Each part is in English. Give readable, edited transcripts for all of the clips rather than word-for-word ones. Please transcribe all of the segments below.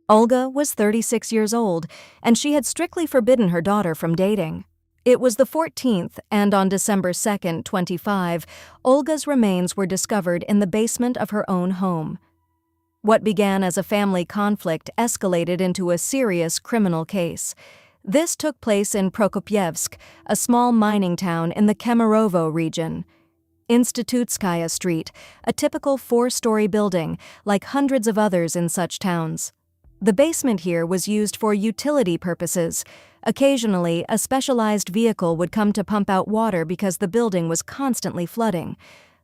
Olga was 36 years old, and she had strictly forbidden her daughter from dating. It was the 14th, and on December 2, 25, Olga's remains were discovered in the basement of her own home. What began as a family conflict escalated into a serious criminal case. This took place in Prokopyevsk, a small mining town in the Kemerovo region. Institutskaya Street, a typical four-story building, like hundreds of others in such towns. The basement here was used for utility purposes. Occasionally, a specialized vehicle would come to pump out water because the building was constantly flooding.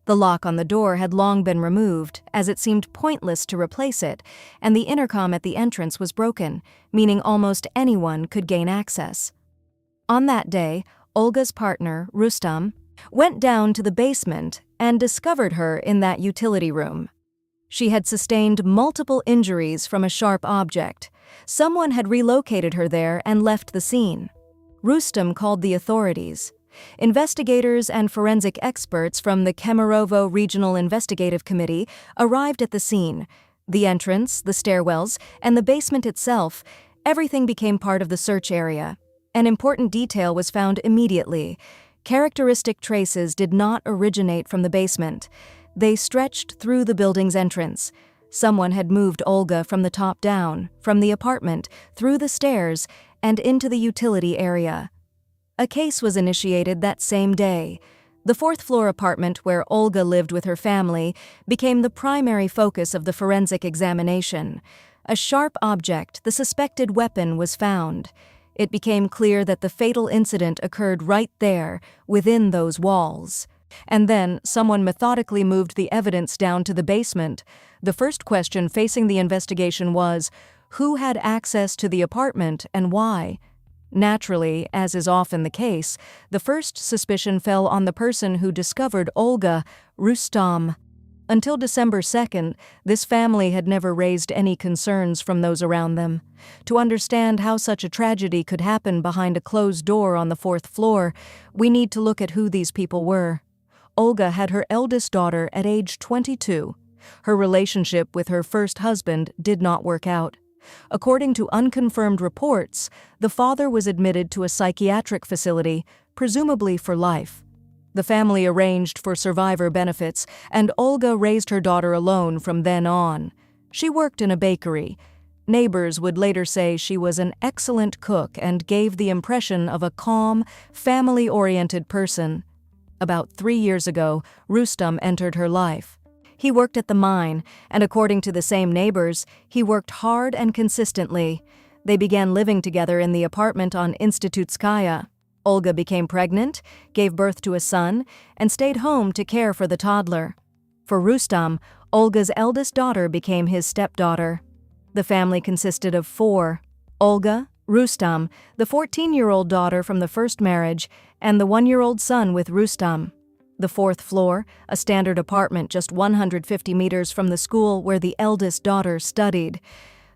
The lock on the door had long been removed, as it seemed pointless to replace it, and the intercom at the entrance was broken, meaning almost anyone could gain access. On that day, Olga's partner, Rustam, went down to the basement and discovered her in that utility room. She had sustained multiple injuries from a sharp object. Someone had relocated her there and left the scene. Rustam called the authorities. Investigators and forensic experts from the Kemerovo Regional Investigative Committee arrived at the scene. The entrance, the stairwells, and the basement itself, everything became part of the search area. An important detail was found immediately. Characteristic traces did not originate from the basement. They stretched through the building's entrance. Someone had moved Olga from the top down, from the apartment, through the stairs, and into the utility area. A case was initiated that same day. The fourth-floor apartment where Olga lived with her family became the primary focus of the forensic examination. A sharp object, the suspected weapon, was found. It became clear that the fatal incident occurred right there, within those walls. And then someone methodically moved the evidence down to the basement. The first question facing the investigation was, who had access to the apartment and why? Naturally, as is often the case, the first suspicion fell on the person who discovered Olga, Rustam. Until December 2nd, this family had never raised any concerns from those around them. To understand how such a tragedy could happen behind a closed door on the fourth floor, we need to look at who these people were. Olga had her eldest daughter at age 22. Her relationship with her first husband did not work out. According to unconfirmed reports, the father was admitted to a psychiatric facility, presumably for life. The family arranged for survivor benefits, and Olga raised her daughter alone from then on. She worked in a bakery. Neighbors would later say she was an excellent cook and gave the impression of a calm, family-oriented person. About 3 years ago, Rustam entered her life. He worked at the mine, and according to the same neighbors, he worked hard and consistently. They began living together in the apartment on Institutskaya. Olga became pregnant, gave birth to a son, and stayed home to care for the toddler. For Rustam, Olga's eldest daughter became his stepdaughter. The family consisted of 4: Olga, Rustam, the 14-year-old daughter from the first marriage, and the 1-year-old son with Rustam. The fourth floor, a standard apartment just 150 meters from the school where the eldest daughter studied.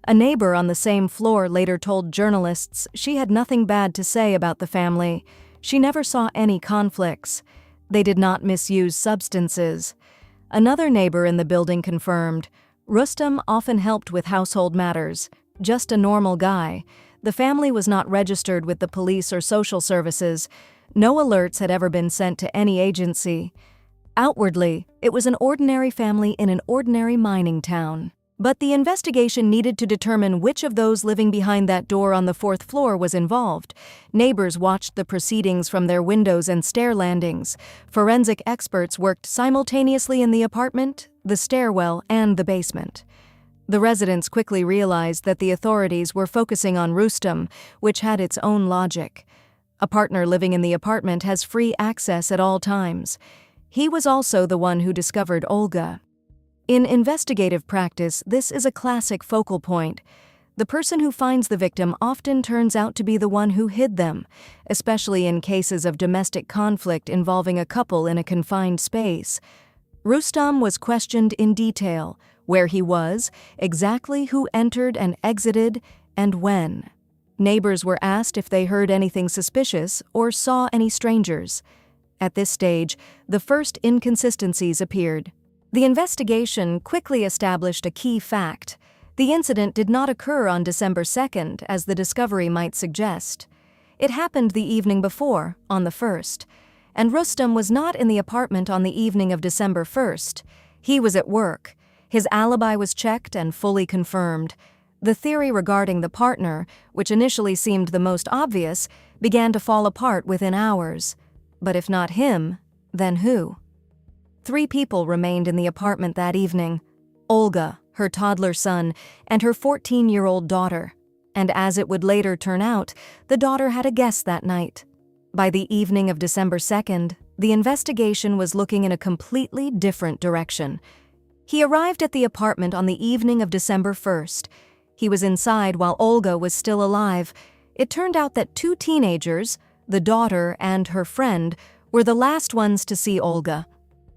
A neighbor on the same floor later told journalists she had nothing bad to say about the family. She never saw any conflicts. They did not misuse substances. Another neighbor in the building confirmed, Rustam often helped with household matters. Just a normal guy. The family was not registered with the police or social services. No alerts had ever been sent to any agency. Outwardly, it was an ordinary family in an ordinary mining town. But the investigation needed to determine which of those living behind that door on the fourth floor was involved. Neighbors watched the proceedings from their windows and stair landings. Forensic experts worked simultaneously in the apartment, the stairwell, and the basement. The residents quickly realized that the authorities were focusing on Rustam, which had its own logic. A partner living in the apartment has free access at all times. He was also the one who discovered Olga. In investigative practice, this is a classic focal point. The person who finds the victim often turns out to be the one who hid them, especially in cases of domestic conflict involving a couple in a confined space. Rustam was questioned in detail, where he was, exactly who entered and exited, and when. Neighbors were asked if they heard anything suspicious or saw any strangers. At this stage, the first inconsistencies appeared. The investigation quickly established a key fact. The incident did not occur on December 2nd, as the discovery might suggest. It happened the evening before, on the 1st, and Rustam was not in the apartment on the evening of December 1st. He was at work. His alibi was checked and fully confirmed. The theory regarding the partner, which initially seemed the most obvious, began to fall apart within hours. But if not him, then who? 3 people remained in the apartment that evening: Olga, her toddler son, and her 14-year-old daughter. And as it would later turn out, the daughter had a guest that night. By the evening of December 2nd, the investigation was looking in a completely different direction. He arrived at the apartment on the evening of December 1st. He was inside while Olga was still alive. It turned out that 2 teenagers, the daughter and her friend, were the last ones to see Olga.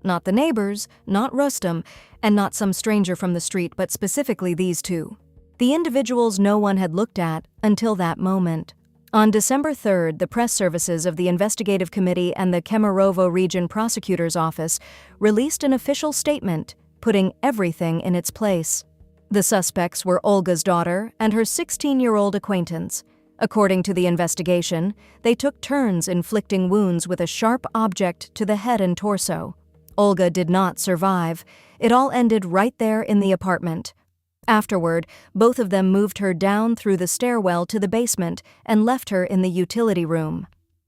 Not the neighbors, not Rustam, and not some stranger from the street, but specifically these 2. The individuals no one had looked at until that moment. On December 3rd, the press services of the Investigative Committee and the Kemerovo Region Prosecutor's Office released an official statement, putting everything in its place. The suspects were Olga's daughter and her 16-year-old acquaintance. According to the investigation, they took turns inflicting wounds with a sharp object to the head and torso. Olga did not survive. It all ended right there in the apartment. Afterward, both of them moved her down through the stairwell to the basement and left her in the utility room.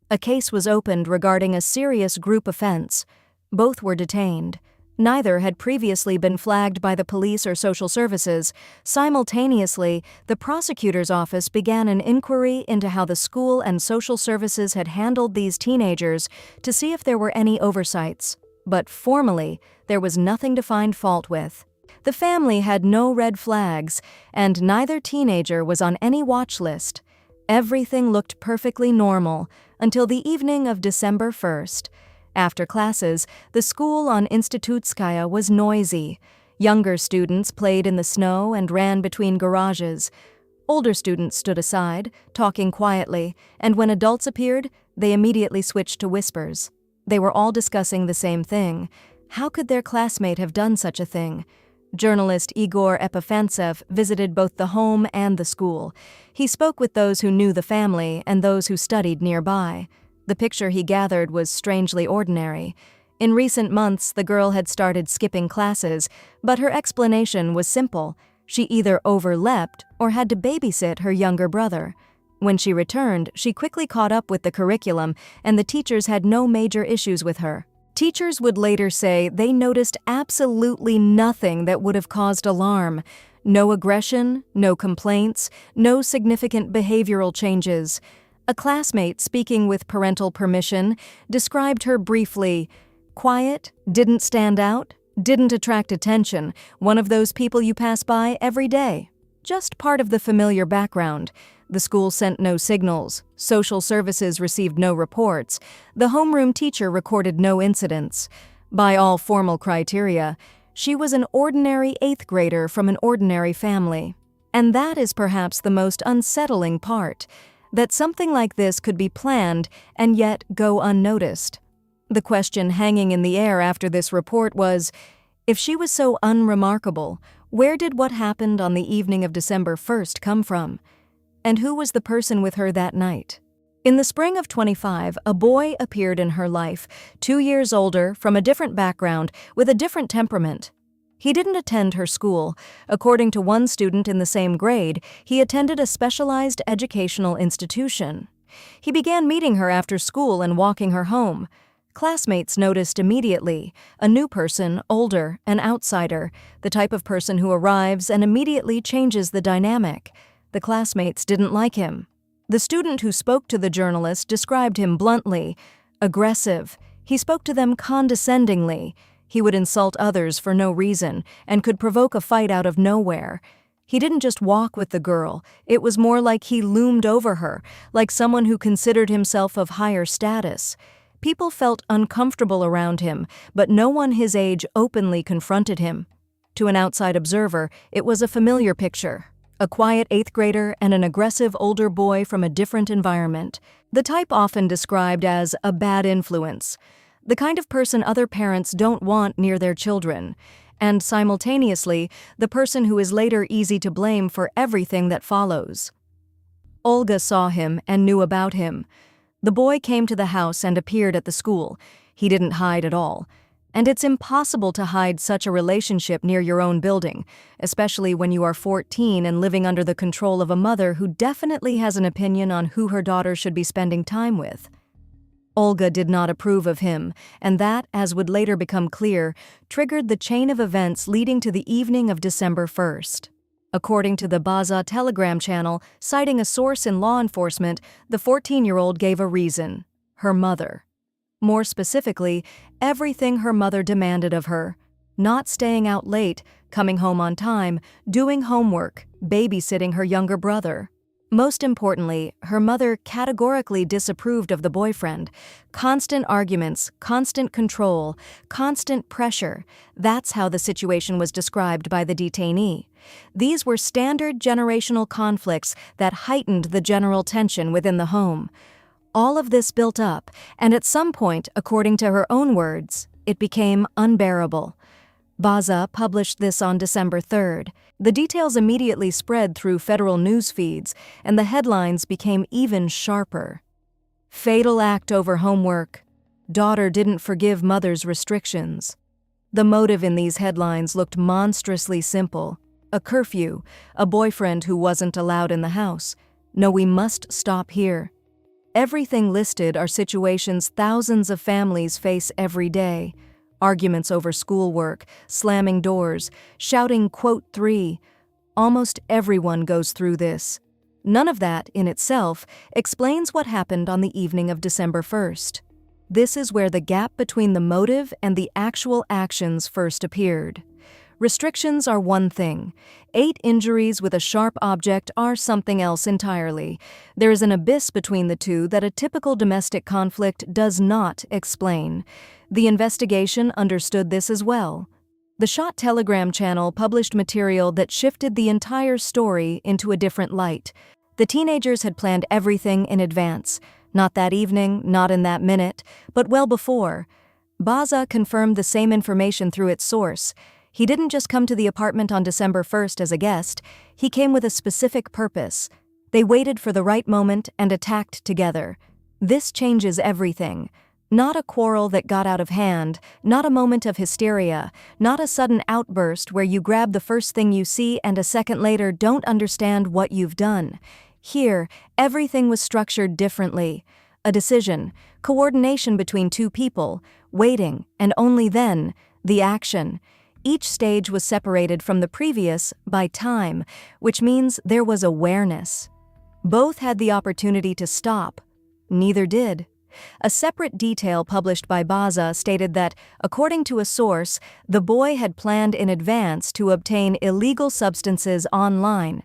A case was opened regarding a serious group offense. Both were detained. Neither had previously been flagged by the police or social services. Simultaneously, the prosecutor's office began an inquiry into how the school and social services had handled these teenagers to see if there were any oversights. But formally, there was nothing to find fault with. The family had no red flags, and neither teenager was on any watch list. Everything looked perfectly normal until the evening of December 1st. After classes, the school on Institutskaya was noisy. Younger students played in the snow and ran between garages. Older students stood aside, talking quietly, and when adults appeared, they immediately switched to whispers. They were all discussing the same thing. How could their classmate have done such a thing? Journalist Igor Epifantsev visited both the home and the school. He spoke with those who knew the family and those who studied nearby. The picture he gathered was strangely ordinary. In recent months, the girl had started skipping classes, but her explanation was simple. She either overleapt or had to babysit her younger brother. When she returned, she quickly caught up with the curriculum, and the teachers had no major issues with her. Teachers would later say they noticed absolutely nothing that would have caused alarm. No aggression, no complaints, no significant behavioral changes. A classmate, speaking with parental permission, described her briefly: quiet, didn't stand out, didn't attract attention, one of those people you pass by every day. Just part of the familiar background. The school sent no signals, social services received no reports, the homeroom teacher recorded no incidents. By all formal criteria, she was an ordinary 8th grader from an ordinary family. And that is perhaps the most unsettling part, that something like this could be planned and yet go unnoticed. The question hanging in the air after this report was, if she was so unremarkable, where did what happened on the evening of December 1st come from? And who was the person with her that night? In the spring of 25, a boy appeared in her life, 2 years older, from a different background, with a different temperament. He didn't attend her school. According to one student in the same grade, he attended a specialized educational institution. He began meeting her after school and walking her home. Classmates noticed immediately: a new person, older, an outsider, the type of person who arrives and immediately changes the dynamic. The classmates didn't like him. The student who spoke to the journalist described him bluntly: aggressive. He spoke to them condescendingly. He would insult others for no reason and could provoke a fight out of nowhere. He didn't just walk with the girl. It was more like he loomed over her, like someone who considered himself of higher status. People felt uncomfortable around him, but no one his age openly confronted him. To an outside observer, it was a familiar picture: a quiet 8th grader and an aggressive older boy from a different environment. The type often described as a bad influence, the kind of person other parents don't want near their children. and simultaneously, the person who is later easy to blame for everything that follows. Olga saw him and knew about him. The boy came to the house and appeared at the school. He didn't hide at all. And it's impossible to hide such a relationship near your own building, especially when you are 14 and living under the control of a mother who definitely has an opinion on who her daughter should be spending time with. Olga did not approve of him, and that, as would later become clear, triggered the chain of events leading to the evening of December 1st. According to the Baza Telegram channel, citing a source in law enforcement, the 14-year-old gave a reason: her mother. More specifically, everything her mother demanded of her: not staying out late, coming home on time, doing homework, babysitting her younger brother. Most importantly, her mother categorically disapproved of the boyfriend. Constant arguments, constant control, constant pressure. That's how the situation was described by the detainee. These were standard generational conflicts that heightened the general tension within the home. All of this built up, and at some point, according to her own words, it became unbearable. Baza published this on December 3rd. The details immediately spread through federal news feeds, and the headlines became even sharper. Fatal act over homework. Daughter didn't forgive mother's restrictions. The motive in these headlines looked monstrously simple: a curfew, a boyfriend who wasn't allowed in the house. No, we must stop here. Everything listed are situations thousands of families face every day. Arguments over schoolwork, slamming doors, shouting quote 3. Almost everyone goes through this. None of that, in itself, explains what happened on the evening of December 1st. This is where the gap between the motive and the actual actions first appeared. Restrictions are one thing. 8 injuries with a sharp object are something else entirely. There is an abyss between the two that a typical domestic conflict does not explain. The investigation understood this as well. The Shot Telegram channel published material that shifted the entire story into a different light. The teenagers had planned everything in advance. Not that evening, not in that minute, but well before. Baza confirmed the same information through its source. He didn't just come to the apartment on December 1st as a guest. He came with a specific purpose. They waited for the right moment and attacked together. This changes everything. Not a quarrel that got out of hand, not a moment of hysteria, not a sudden outburst where you grab the first thing you see and a second later don't understand what you've done. Here, everything was structured differently. A decision, coordination between two people, waiting, and only then, the action. Each stage was separated from the previous by time, which means there was awareness. Both had the opportunity to stop. Neither did. A separate detail published by Baza stated that, according to a source, the boy had planned in advance to obtain illegal substances online.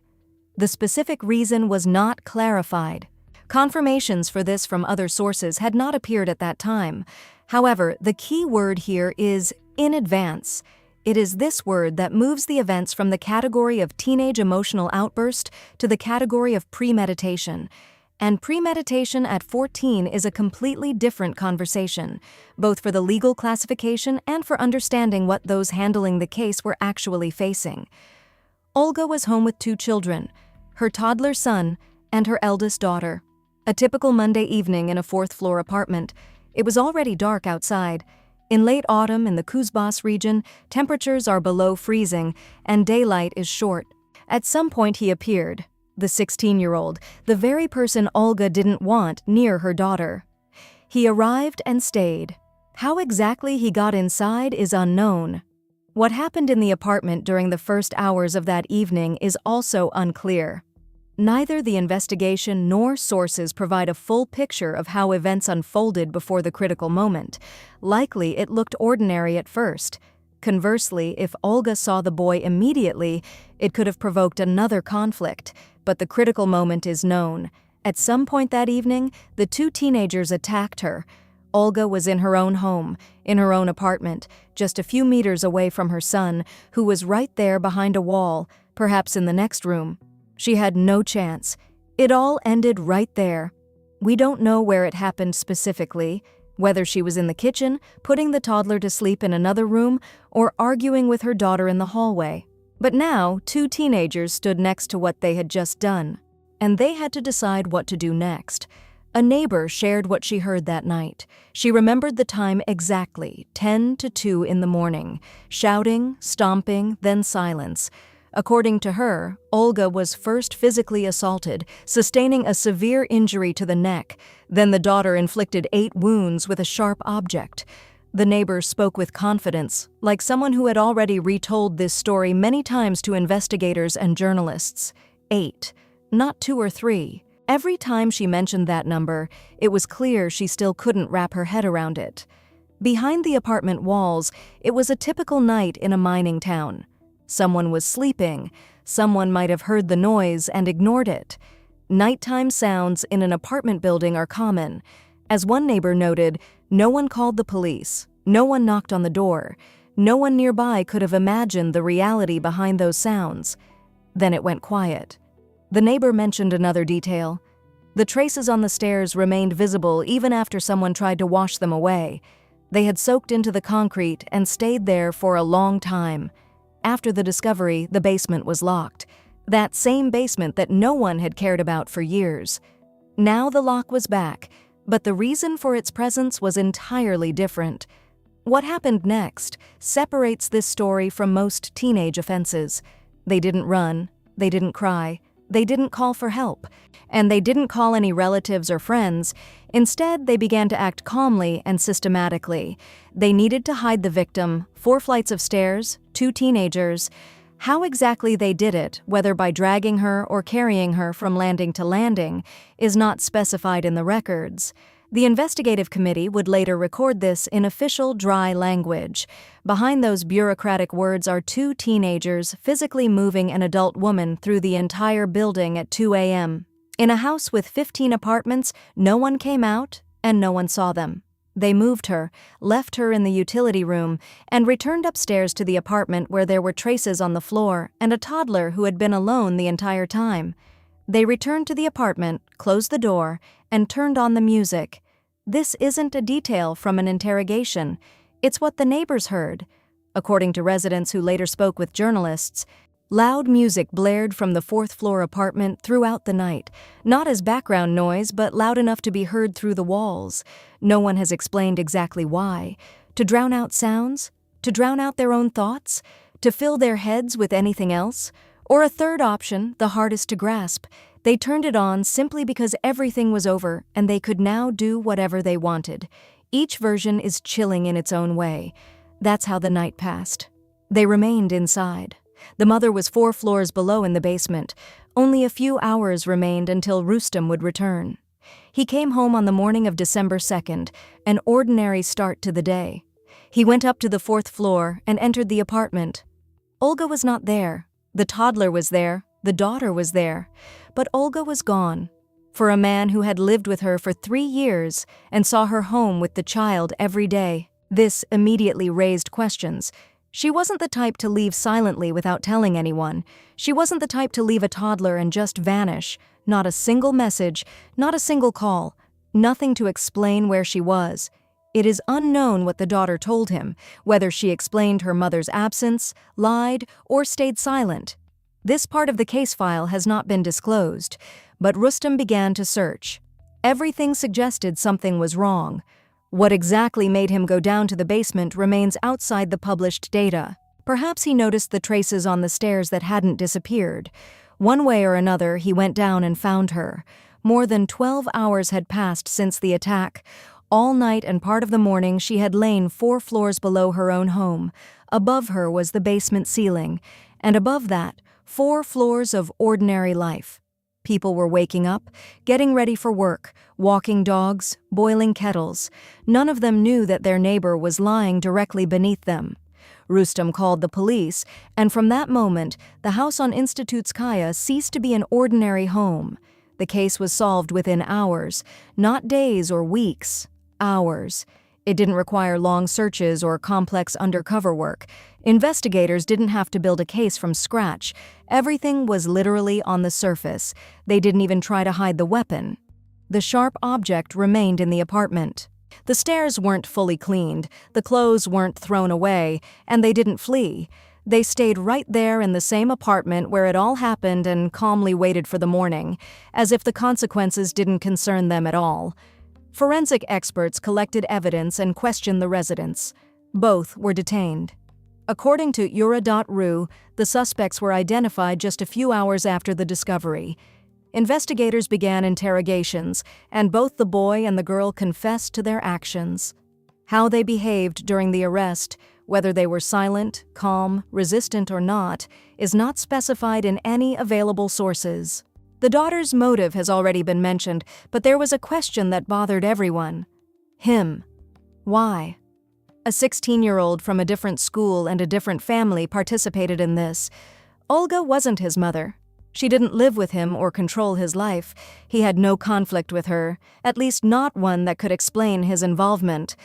The specific reason was not clarified. Confirmations for this from other sources had not appeared at that time. However, the key word here is in advance. It is this word that moves the events from the category of teenage emotional outburst to the category of premeditation. And premeditation at 14 is a completely different conversation, both for the legal classification and for understanding what those handling the case were actually facing. Olga was home with 2 children, her toddler son and her eldest daughter. A typical Monday evening in a 4th-floor apartment. It was already dark outside. In late autumn in the Kuzbas region, temperatures are below freezing and daylight is short. At some point he appeared. The 16-year-old, the very person Olga didn't want near her daughter. He arrived and stayed. How exactly he got inside is unknown. What happened in the apartment during the first hours of that evening is also unclear. Neither the investigation nor sources provide a full picture of how events unfolded before the critical moment. Likely it looked ordinary at first. Conversely, if Olga saw the boy immediately, it could have provoked another conflict. But the critical moment is known. At some point that evening, the 2 teenagers attacked her. Olga was in her own home, in her own apartment, just a few meters away from her son, who was right there behind a wall, perhaps in the next room. She had no chance. It all ended right there. We don't know where it happened specifically. whether she was in the kitchen, putting the toddler to sleep in another room, or arguing with her daughter in the hallway. But now, two teenagers stood next to what they had just done, and they had to decide what to do next. A neighbor shared what she heard that night. She remembered the time exactly, 10 to 2 in the morning, shouting, stomping, then silence. According to her, Olga was first physically assaulted, sustaining a severe injury to the neck. Then the daughter inflicted 8 wounds with a sharp object. The neighbor spoke with confidence, like someone who had already retold this story many times to investigators and journalists. 8, not 2 or 3. Every time she mentioned that number, it was clear she still couldn't wrap her head around it. Behind the apartment walls, it was a typical night in a mining town. Someone was sleeping. Someone might have heard the noise and ignored it. Nighttime sounds in an apartment building are common. As one neighbor noted, no one called the police. No one knocked on the door. No one nearby could have imagined the reality behind those sounds. Then it went quiet. The neighbor mentioned another detail. The traces on the stairs remained visible even after someone tried to wash them away. They had soaked into the concrete and stayed there for a long time. After the discovery, the basement was locked. That same basement that no one had cared about for years. Now the lock was back, but the reason for its presence was entirely different. What happened next separates this story from most teenage offenses. They didn't run, they didn't cry, they didn't call for help, and they didn't call any relatives or friends. Instead, they began to act calmly and systematically. They needed to hide the victim, 4 flights of stairs, 2 teenagers. How exactly they did it, whether by dragging her or carrying her from landing to landing, is not specified in the records. The investigative committee would later record this in official dry language. Behind those bureaucratic words are 2 teenagers physically moving an adult woman through the entire building at 2 a.m. In a house with 15 apartments, no one came out and no one saw them. They moved her, left her in the utility room, and returned upstairs to the apartment where there were traces on the floor and a toddler who had been alone the entire time. They returned to the apartment, closed the door, and turned on the music. This isn't a detail from an interrogation. It's what the neighbors heard. According to residents who later spoke with journalists, loud music blared from the 4th-floor apartment throughout the night, not as background noise but loud enough to be heard through the walls. No one has explained exactly why. To drown out sounds? To drown out their own thoughts? To fill their heads with anything else? Or a third option, the hardest to grasp. They turned it on simply because everything was over and they could now do whatever they wanted. Each version is chilling in its own way. That's how the night passed. They remained inside. The mother was 4 floors below in the basement. Only a few hours remained until Rustam would return. He came home on the morning of December 2nd, an ordinary start to the day. He went up to the 4th floor and entered the apartment. Olga was not there. The toddler was there. The daughter was there. But Olga was gone. For a man who had lived with her for 3 years and saw her home with the child every day, this immediately raised questions. She wasn't the type to leave silently without telling anyone. She wasn't the type to leave a toddler and just vanish. Not a single message, not a single call, nothing to explain where she was. It is unknown what the daughter told him, whether she explained her mother's absence, lied, or stayed silent. This part of the case file has not been disclosed, but Rustam began to search. Everything suggested something was wrong. What exactly made him go down to the basement remains outside the published data. Perhaps he noticed the traces on the stairs that hadn't disappeared. One way or another, he went down and found her. More than 12 hours had passed since the attack. All night and part of the morning, she had lain 4 floors below her own home. Above her was the basement ceiling, and above that, 4 floors of ordinary life. People were waking up, getting ready for work, walking dogs, boiling kettles. None of them knew that their neighbor was lying directly beneath them. Rustam called the police, and from that moment, the house on Institutskaya ceased to be an ordinary home. The case was solved within hours, not days or weeks, hours. It didn't require long searches or complex undercover work. Investigators didn't have to build a case from scratch. Everything was literally on the surface. They didn't even try to hide the weapon. The sharp object remained in the apartment. The stairs weren't fully cleaned, the clothes weren't thrown away, and they didn't flee. They stayed right there in the same apartment where it all happened and calmly waited for the morning, as if the consequences didn't concern them at all. Forensic experts collected evidence and questioned the residents. Both were detained. According to ura.ru, the suspects were identified just a few hours after the discovery. Investigators began interrogations, and both the boy and the girl confessed to their actions. How they behaved during the arrest, whether they were silent, calm, resistant, or not, is not specified in any available sources. The daughter's motive has already been mentioned, but there was a question that bothered everyone. Him. Why? A 16-year-old from a different school and a different family participated in this. Olga wasn't his mother. She didn't live with him or control his life. He had no conflict with her, at least not one that could explain his involvement.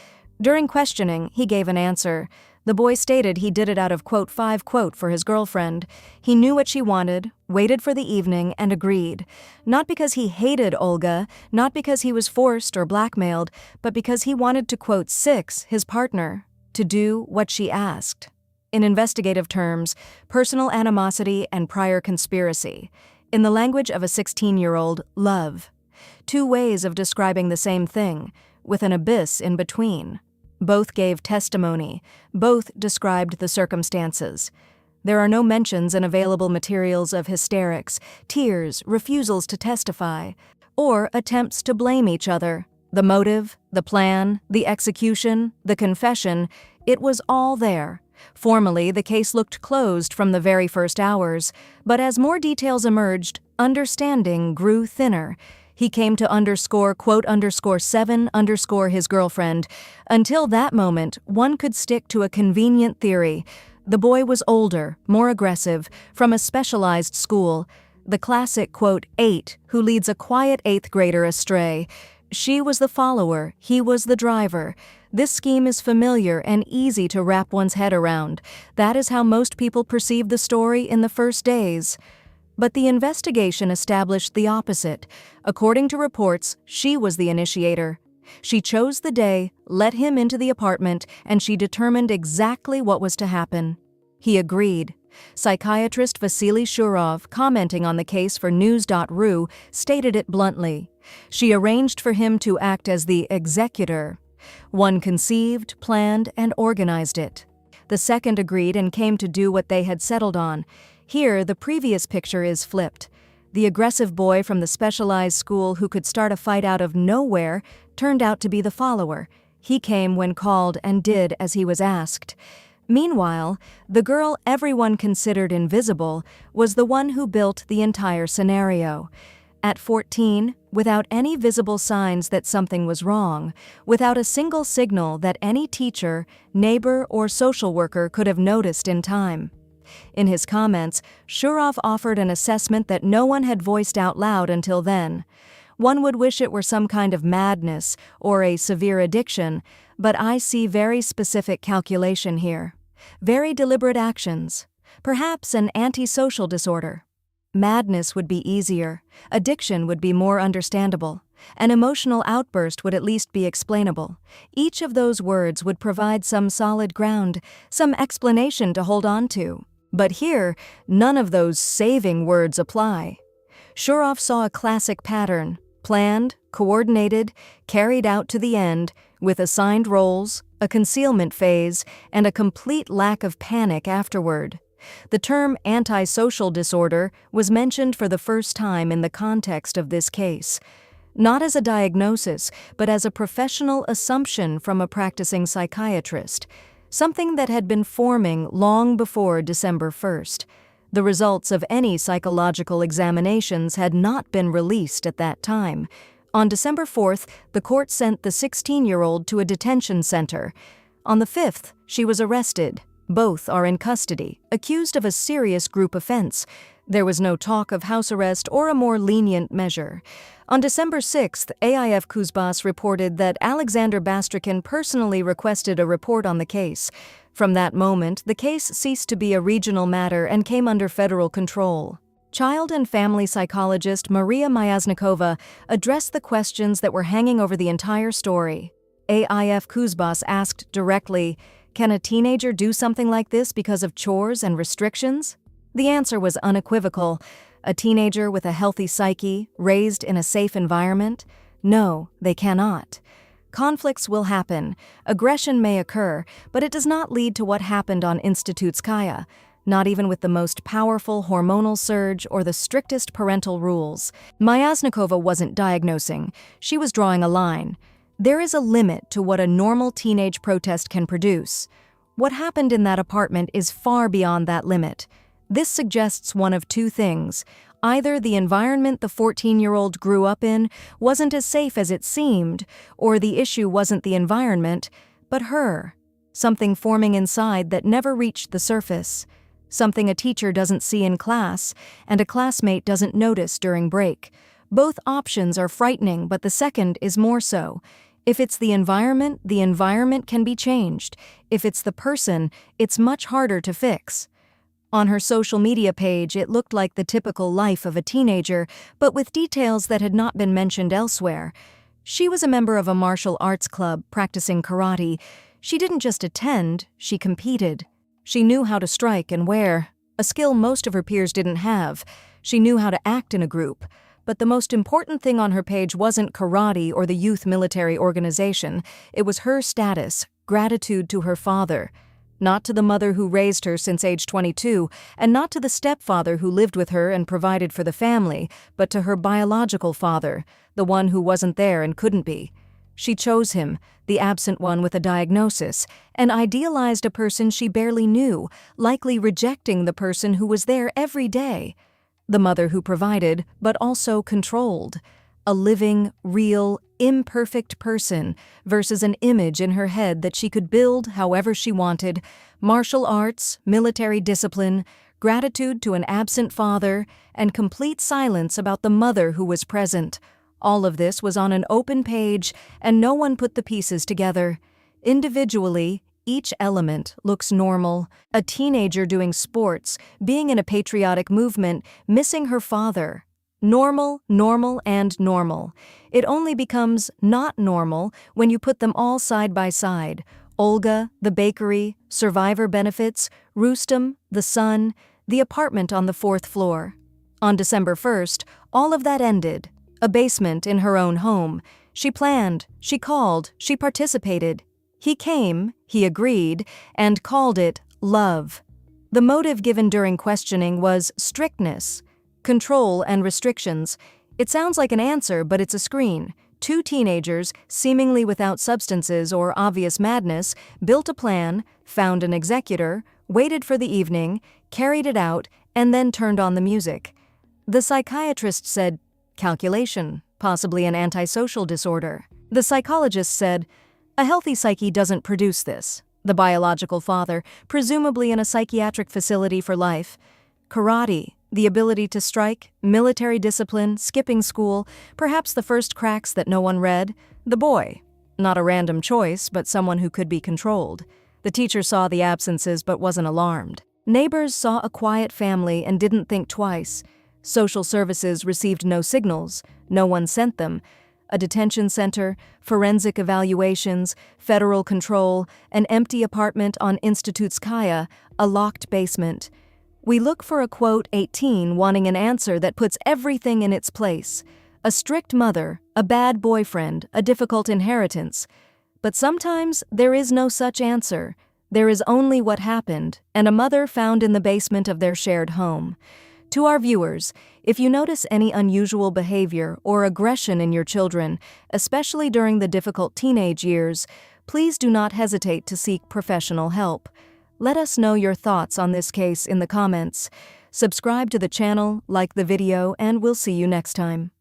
During questioning, he gave an answer. The boy stated he did it out of "5" for his girlfriend. He knew what she wanted, waited for the evening, and agreed. Not because he hated Olga, not because he was forced or blackmailed, but because he wanted to "six" his partner, to do what she asked. In investigative terms, personal animosity and prior conspiracy. In the language of a 16-year-old, love. Two ways of describing the same thing, with an abyss in between. Both gave testimony. Both described the circumstances. There are no mentions in available materials of hysterics, tears, refusals to testify, or attempts to blame each other. The motive, the plan, the execution, the confession, it was all there. Formally, the case looked closed from the very first hours, but as more details emerged, understanding grew thinner. He came to _7_ his girlfriend. Until that moment, one could stick to a convenient theory. The boy was older, more aggressive, from a specialized school. The classic "8" who leads a quiet 8th grader astray. She was the follower, he was the driver. This scheme is familiar and easy to wrap one's head around. That is how most people perceived the story in the first days. But the investigation established the opposite. According to reports, she was the initiator. She chose the day, let him into the apartment, and she determined exactly what was to happen. He agreed. Psychiatrist Vasily Shurov, commenting on the case for news.ru, stated it bluntly. She arranged for him to act as the executor. One conceived, planned, and organized it. The second agreed and came to do what they had settled on. Here, the previous picture is flipped. The aggressive boy from the specialized school who could start a fight out of nowhere turned out to be the follower. He came when called and did as he was asked. Meanwhile, the girl everyone considered invisible was the one who built the entire scenario. At 14, without any visible signs that something was wrong, without a single signal that any teacher, neighbor, or social worker could have noticed in time. In his comments, Shurov offered an assessment that no one had voiced out loud until then. One would wish it were some kind of madness or a severe addiction, but I see very specific calculation here. Very deliberate actions. Perhaps an antisocial disorder. Madness would be easier. Addiction would be more understandable. An emotional outburst would at least be explainable. Each of those words would provide some solid ground, some explanation to hold on to. But here, none of those saving words apply. Shurov saw a classic pattern, planned, coordinated, carried out to the end, with assigned roles, a concealment phase, and a complete lack of panic afterward. The term antisocial disorder was mentioned for the first time in the context of this case. Not as a diagnosis, but as a professional assumption from a practicing psychiatrist. Something that had been forming long before December 1st. The results of any psychological examinations had not been released at that time. On December 4th, the court sent the 16-year-old to a detention center. On the 5th, she was arrested. Both are in custody, accused of a serious group offense. There was no talk of house arrest or a more lenient measure. On December 6th, AIF Kuzbas reported that Alexander Bastrikin personally requested a report on the case. From that moment, the case ceased to be a regional matter and came under federal control. Child and family psychologist Maria Myasnikova addressed the questions that were hanging over the entire story. AIF Kuzbas asked directly, "Can a teenager do something like this because of chores and restrictions?" The answer was unequivocal. A teenager with a healthy psyche, raised in a safe environment? No, they cannot. Conflicts will happen, aggression may occur, but it does not lead to what happened on Institutskaya, not even with the most powerful hormonal surge or the strictest parental rules. Myasnikova wasn't diagnosing, she was drawing a line. There is a limit to what a normal teenage protest can produce. What happened in that apartment is far beyond that limit. This suggests one of two things. Either the environment the 14-year-old grew up in wasn't as safe as it seemed, or the issue wasn't the environment, but her. Something forming inside that never reached the surface. Something a teacher doesn't see in class, and a classmate doesn't notice during break. Both options are frightening, but the second is more so. If it's the environment can be changed. If it's the person, it's much harder to fix. On her social media page, it looked like the typical life of a teenager, but with details that had not been mentioned elsewhere. She was a member of a martial arts club practicing karate. She didn't just attend, she competed. She knew how to strike and wear, a skill most of her peers didn't have. She knew how to act in a group. But the most important thing on her page wasn't karate or the youth military organization. It was her status, gratitude to her father. Not to the mother who raised her since age 22, and not to the stepfather who lived with her and provided for the family, but to her biological father, the one who wasn't there and couldn't be. She chose him, the absent one with a diagnosis, and idealized a person she barely knew, likely rejecting the person who was there every day. The mother who provided, but also controlled. A living, real, imperfect person versus an image in her head that she could build however she wanted. Martial arts, military discipline, gratitude to an absent father, and complete silence about the mother who was present. All of this was on an open page, and no one put the pieces together. Individually, each element looks normal. A teenager doing sports, being in a patriotic movement, missing her father. Normal, normal, and normal. It only becomes not normal when you put them all side by side. Olga, the bakery, survivor benefits, Rustam, the son, the apartment on the 4th floor. On December 1st, all of that ended. A basement in her own home. She planned, she called, she participated. He came, he agreed, and called it love. The motive given during questioning was strictness. Control and restrictions. It sounds like an answer, but it's a screen. Two teenagers, seemingly without substances or obvious madness, built a plan, found an executor, waited for the evening, carried it out, and then turned on the music. The psychiatrist said, calculation, possibly an antisocial disorder. The psychologist said, a healthy psyche doesn't produce this. The biological father, presumably in a psychiatric facility for life. Karate, the ability to strike, military discipline, skipping school, perhaps the first cracks that no one read. The boy, not a random choice, but someone who could be controlled. The teacher saw the absences but wasn't alarmed. Neighbors saw a quiet family and didn't think twice. Social services received no signals, no one sent them. A detention center, forensic evaluations, federal control, an empty apartment on Institutskaya, a locked basement. We look for a quote 18 wanting an answer that puts everything in its place. A strict mother, a bad boyfriend, a difficult inheritance. But sometimes there is no such answer. There is only what happened, and a mother found in the basement of their shared home. To our viewers, if you notice any unusual behavior or aggression in your children, especially during the difficult teenage years, please do not hesitate to seek professional help. Let us know your thoughts on this case in the comments. Subscribe to the channel, like the video, and we'll see you next time.